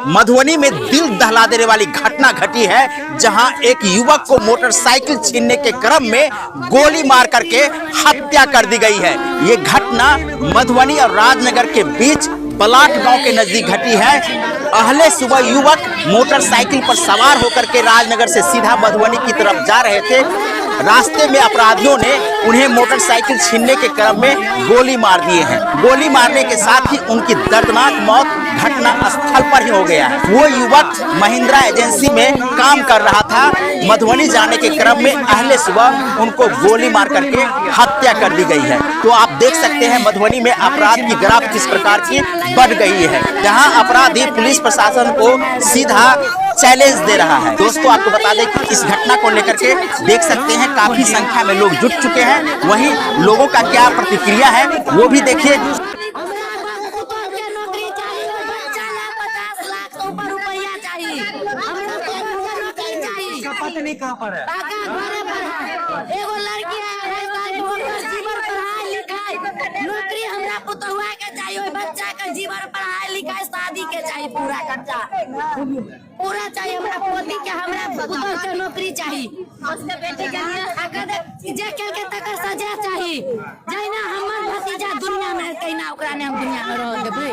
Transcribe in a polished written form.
मधुबनी में दिल दहला देने वाली घटना घटी है, जहां एक युवक को मोटरसाइकिल छीनने के क्रम में गोली मार करके हत्या कर दी गई है। ये घटना मधुबनी और राजनगर के बीच बलाट गांव के नजदीक घटी है। अहले सुबह युवक मोटरसाइकिल पर सवार होकर के राजनगर से सीधा मधुबनी की तरफ जा रहे थे। रास्ते में अपराधियों ने उन्हें मोटरसाइकिल छीनने के क्रम में गोली मार दिए हैं। गोली मारने के साथ ही उनकी दर्दनाक मौत घटना स्थल पर ही हो गया है। वो युवक महिंद्रा एजेंसी में काम कर रहा था। मधुबनी जाने के क्रम में अहले सुबह उनको गोली मार करके हत्या कर दी गई है। तो आप देख सकते हैं मधुबनी में अपराध की ग्राफ किस प्रकार की बढ़ गई है, जहां अपराधी पुलिस प्रशासन को सीधा चैलेंज दे रहा है। दोस्तों, आपको बता दें कि इस घटना को लेकर के देख सकते हैं काफी संख्या में लोग जुट चुके हैं। वहीं लोगों का क्या प्रतिक्रिया है वो भी देखिए। पत्नी कहाँ पर है? एगो लड़की है, नौकरी हमरा पुतहुआ के चाहिए, बच्चा के जीवन पढ़ाई लिखाई शादी के चाहिए, पूरा खर्चा पूरा चाहिए। हमरा पोती के हमरा पुतहु के नौकरी चाहिए, उसके बेटी के जे के तकर सजा चाहिए। जैना हमर भतीजा दुनिया में कहिना ओकरा ने हम दुनिया में रह देबै।